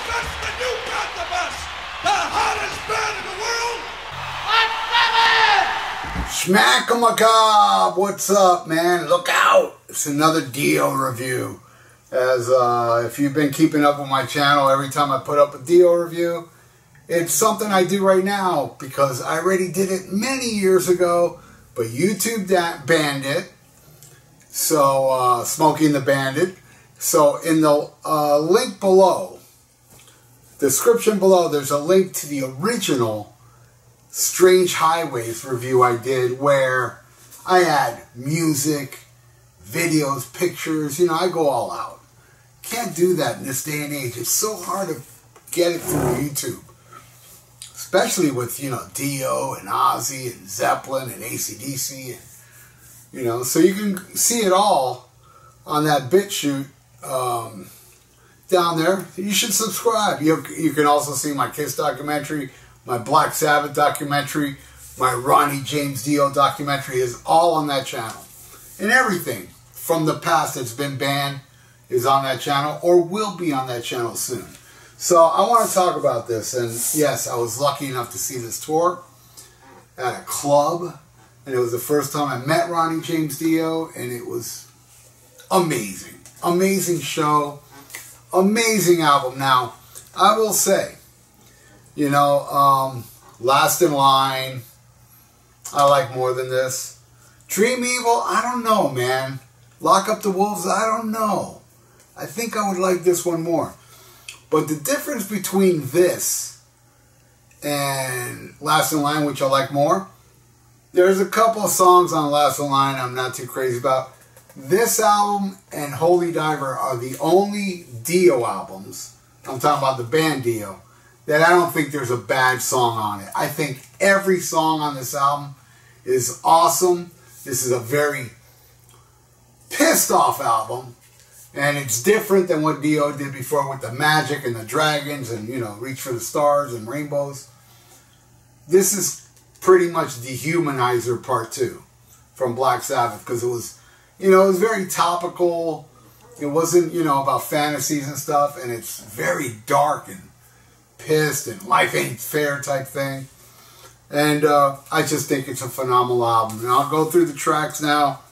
Scotsman, you got the bus! The hottest band in the world! Schmack-a-macabre! What's up, man? Look out! It's another Dio review. As if you've been keeping up with my channel, every time I put up a Dio review, it's something I do right now because I already did it many years ago, but YouTube banned it. So, Smoking the Bandit. So, in the link below, description below, there's a link to the original Strange Highways review I did where I add music, videos, pictures, you know, I go all out. Can't do that in this day and age. It's so hard to get it through YouTube. Especially with, you know, Dio and Ozzy and Zeppelin and AC/DC. And, you know, so you can see it all on that BitChute down there. You should subscribe. You can also see my Kiss documentary, my Black Sabbath documentary, my Ronnie James Dio documentary is all on that channel. And everything from the past that's been banned is on that channel or will be on that channel soon. So I want to talk about this. And yes, I was lucky enough to see this tour at a club. And it was the first time I met Ronnie James Dio. And it was amazing. Amazing show. Amazing album. Now, I will say, you know, Last in Line, I like more than this. Dream Evil, I don't know, man. Lock Up the Wolves, I don't know. I think I would like this one more. But the difference between this and Last in Line, which I like more, there's a couple of songs on Last in Line I'm not too crazy about. This album and Holy Diver are the only Dio albums, I'm talking about the band Dio, that I don't think there's a bad song on it. I think every song on this album is awesome. This is a very pissed off album. And it's different than what Dio did before with the magic and the dragons and, you know, Reach for the Stars and Rainbows. This is pretty much Dehumanizer Part 2 from Black Sabbath because it was, you know, it was very topical. It wasn't, you know, about fantasies and stuff. And it's very dark and pissed and life ain't fair type thing. And I just think it's a phenomenal album. And I'll go through the tracks now.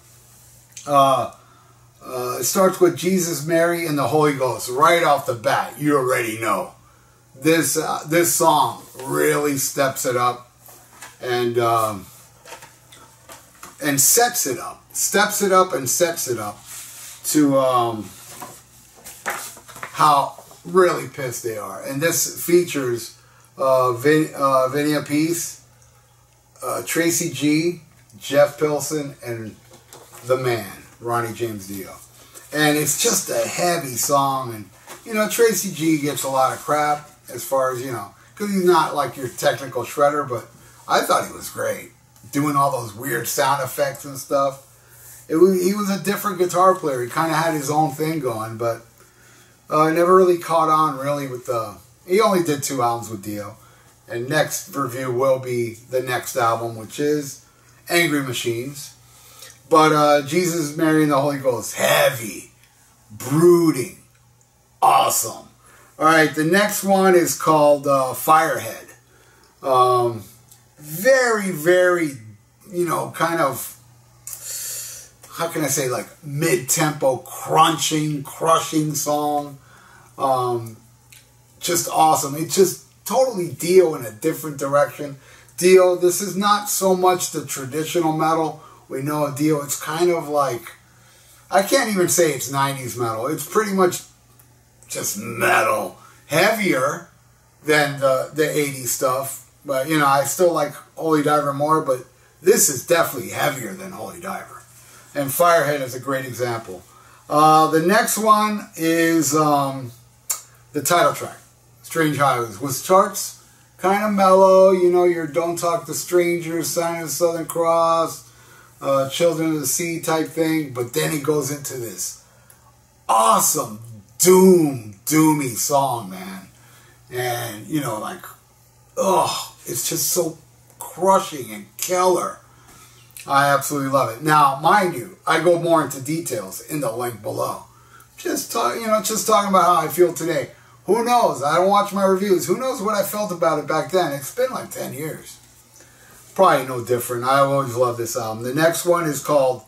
It starts with Jesus, Mary, and the Holy Ghost. Right off the bat, you already know. This song really steps it up and sets it up. Steps it up and sets it up to how really pissed they are. And this features Vinny Appice, Tracy G, Jeff Pilson, and the man, Ronnie James Dio. And it's just a heavy song. And, you know, Tracy G gets a lot of crap as far as, you know, because he's not like your technical shredder, but I thought he was great. Doing all those weird sound effects and stuff. He was a different guitar player. He kind of had his own thing going, but never really caught on really with the... He only did 2 albums with Dio. And next review will be the next album, which is Angry Machines. But Jesus, Mary, and the Holy Ghost, heavy, brooding, awesome. All right, the next one is called Firehead. Very, very, you know, kind of, how can I say, like mid-tempo, crushing song. Just awesome. It's just totally Dio in a different direction. Dio, this is not so much the traditional metal. We know a Dio, it's kind of like, I can't even say it's 90s metal. It's pretty much just metal. Heavier than the 80s stuff. But, you know, I still like Holy Diver more, but this is definitely heavier than Holy Diver. And Firehead is a great example. The next one is the title track, Strange Highways, which starts kind of mellow. You know, your Don't Talk to Strangers, Sign of the Southern Cross, Children of the Sea type thing, but then it goes into this awesome doomy song, man. And, you know, like, oh, it's just so crushing and killer. I absolutely love it. Now, mind you, I go more into details in the link below. Just talking about how I feel today. Who knows? I don't watch my reviews. Who knows what I felt about it back then? It's been like 10 years. Probably no different. I always love this album. The next one is called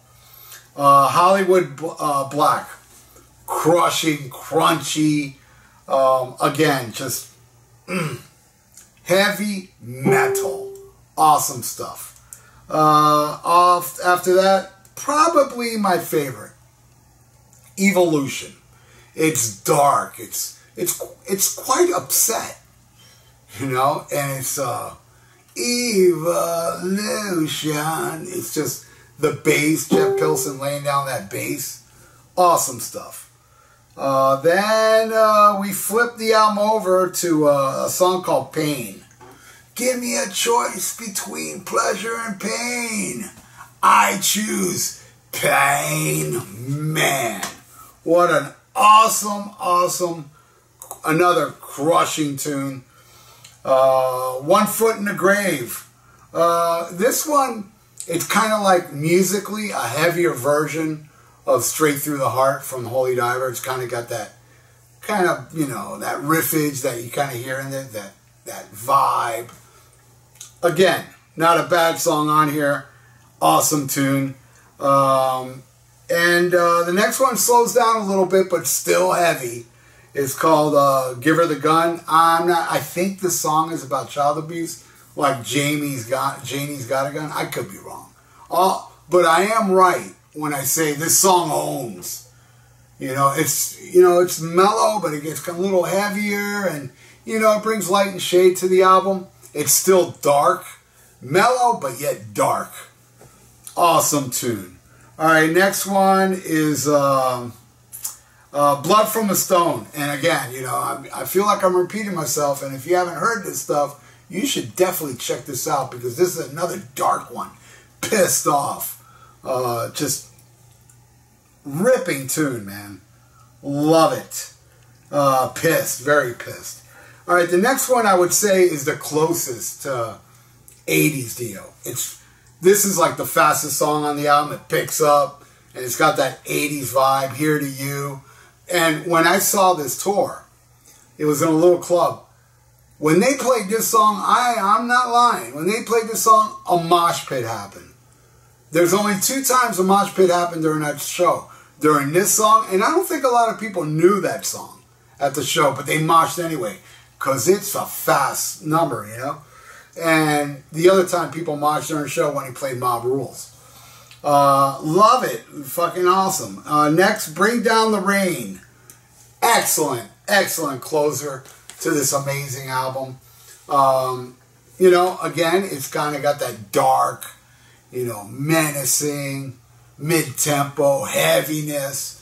Hollywood Black. Crushing, crunchy. Again, just heavy metal. Awesome stuff. After that, probably my favorite, Evolution. It's dark. It's quite upset, you know, and it's Evolution. It's just the bass, Jeff Pilson laying down that bass. Awesome stuff. Then we flipped the album over to a song called Pain. Give me a choice between pleasure and pain. I choose pain. Man, what an awesome, another crushing tune. 1 Foot in the Grave. This one, it's kind of like musically a heavier version of Straight Through the Heart from Holy Diver. It's kind of got that kind of, you know, that riffage that you kind of hear in it, that vibe. Again, not a bad song on here. Awesome tune. And the next one slows down a little bit, but still heavy. It's called Give Her the Gun. I think the song is about child abuse, like Janie's got a gun. I could be wrong. But I am right when I say this song owns. It's mellow, but it gets a little heavier, and it brings light and shade to the album. It's still dark, mellow, but yet dark. Awesome tune. All right, next one is Blood from a Stone. And again, I feel like I'm repeating myself, and if you haven't heard this stuff, you should definitely check this out, because this is another dark one. Pissed Off. Just ripping tune, man. Love it. Pissed, very pissed. All right, the next one I would say is the closest to 80s Dio. This is like the fastest song on the album. It picks up, and it's got that 80s vibe, Here to You. And when I saw this tour, it was in a little club. When they played this song, I'm not lying. When they played this song, a mosh pit happened. There's only 2 times a mosh pit happened during that show. During this song, and I don't think a lot of people knew that song at the show, but they moshed anyway, because it's a fast number, And the other time people moshed during the show when he played Mob Rules. Love it. Fucking awesome. Next, Bring Down the Rain. Excellent closer to this amazing album. Again, it's kind of got that dark, menacing, mid-tempo, heaviness.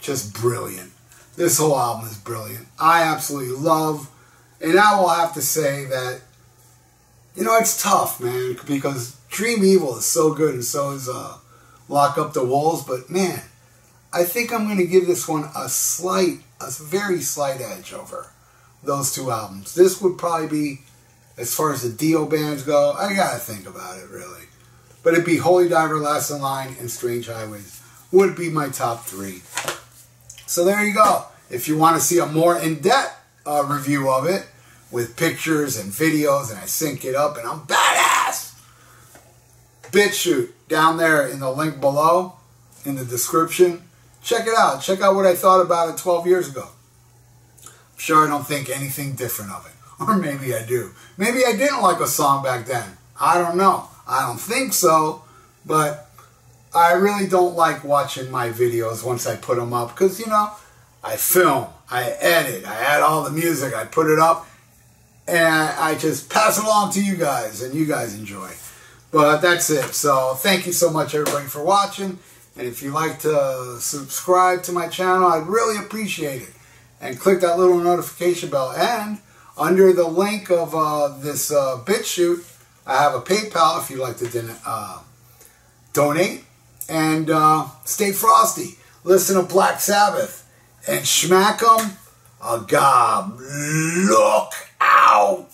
Just brilliant. This whole album is brilliant. I absolutely love, and I will have to say that, it's tough, man, because Dream Evil is so good, and so is Lock Up the Wolves, but man, I think I'm going to give this one a very slight edge over those 2 albums. This would probably be, as far as the Dio bands go, I gotta think about it, really. But it'd be Holy Diver, Last in Line, and Strange Highways would be my top 3. So there you go. If you want to see a more in-depth review of it, with pictures and videos, and I sync it up, and I'm badass, BitChute, down there in the link below, in the description. Check it out. Check out what I thought about it 12 years ago. I'm sure I don't think anything different of it. Or maybe I do. Maybe I didn't like a song back then. I don't know. I don't think so. But I really don't like watching my videos once I put them up. Because, I film, I edit, I add all the music, I put it up, and I just pass it along to you guys, and you guys enjoy. But that's it. So thank you so much, everybody, for watching. And if you'd like to subscribe to my channel, I'd really appreciate it. And click that little notification bell. And under the link of this BitChute, I have a PayPal if you'd like to donate. And stay frosty. Listen to Black Sabbath. And smack 'em. Oh, God, look out.